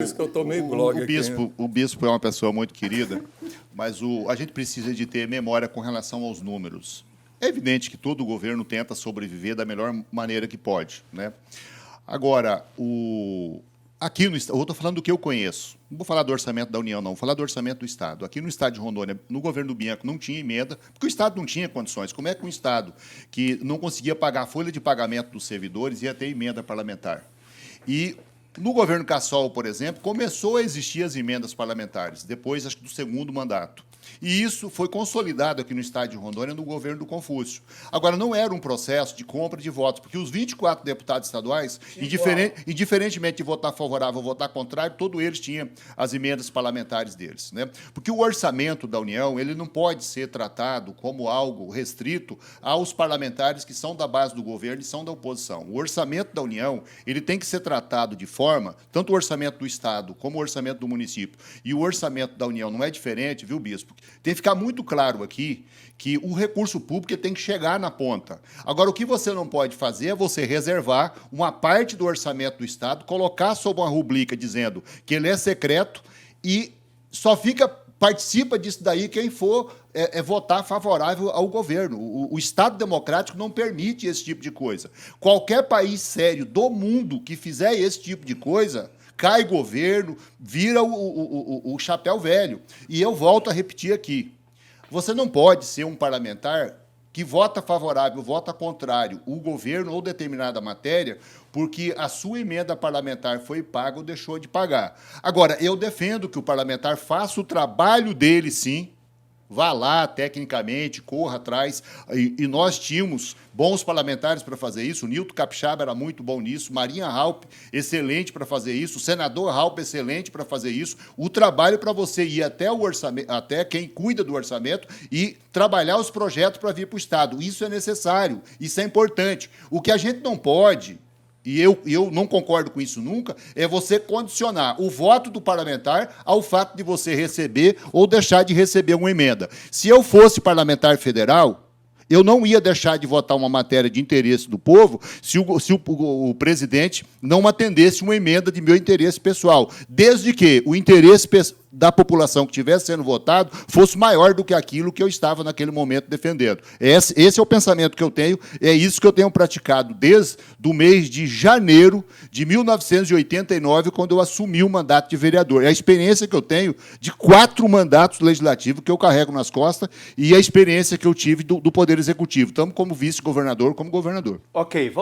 Por isso que eu tomei blog aqui. O bispo é uma pessoa muito querida, mas a gente precisa de ter memória com relação aos números. É evidente que todo governo tenta sobreviver da melhor maneira que pode, né? Agora, aqui no Estado, eu estou falando do que eu conheço. Não vou falar do orçamento da União, não. Vou falar do orçamento do Estado. Aqui no Estado de Rondônia, no governo do Bianco, não tinha emenda, porque o Estado não tinha condições. Como é que um Estado que não conseguia pagar a folha de pagamento dos servidores ia ter emenda parlamentar? E no governo Cassol, por exemplo, começou a existir as emendas parlamentares, depois, acho que, do segundo mandato. E isso foi consolidado aqui no Estado de Rondônia no governo do Confúcio. Agora, não era um processo de compra de votos, porque os 24 deputados estaduais, indiferentemente de votar favorável ou votar contrário, todos eles tinham as emendas parlamentares deles, né? Porque o orçamento da União ele não pode ser tratado como algo restrito aos parlamentares que são da base do governo e são da oposição. O orçamento da União ele tem que ser tratado de forma, tanto o orçamento do Estado como o orçamento do município, e o orçamento da União não é diferente, viu, bispo? Tem que ficar muito claro aqui que o recurso público tem que chegar na ponta. Agora, o que você não pode fazer é você reservar uma parte do orçamento do Estado, colocar sob uma rubrica dizendo que ele é secreto e só participa disso daí quem for votar favorável ao governo. O Estado democrático não permite esse tipo de coisa. Qualquer país sério do mundo que fizer esse tipo de coisa cai governo, vira o chapéu velho. E eu volto a repetir aqui. Você não pode ser um parlamentar que vota favorável, vota contrário, o governo ou determinada matéria, porque a sua emenda parlamentar foi paga ou deixou de pagar. Agora, eu defendo que o parlamentar faça o trabalho dele, sim, vá lá tecnicamente, corra atrás, e nós tínhamos bons parlamentares para fazer isso, o Nilton Capixaba era muito bom nisso, Marinha Halpe, excelente para fazer isso, o senador Halpe, excelente para fazer isso, o trabalho para você ir até o orçamento, até quem cuida do orçamento e trabalhar os projetos para vir para o Estado. Isso é necessário, isso é importante. O que a gente não pode, e eu não concordo com isso nunca, é você condicionar o voto do parlamentar ao fato de você receber ou deixar de receber uma emenda. Se eu fosse parlamentar federal, eu não ia deixar de votar uma matéria de interesse do povo se o presidente não atendesse uma emenda de meu interesse pessoal, desde que o interesse da população que estivesse sendo votado fosse maior do que aquilo que eu estava naquele momento defendendo. Esse é o pensamento que eu tenho, é isso que eu tenho praticado desde o mês de janeiro de 1989, quando eu assumi o mandato de vereador. É a experiência que eu tenho de 4 mandatos legislativos que eu carrego nas costas e a experiência que eu tive do Poder Executivo, tanto como vice-governador como governador. Ok.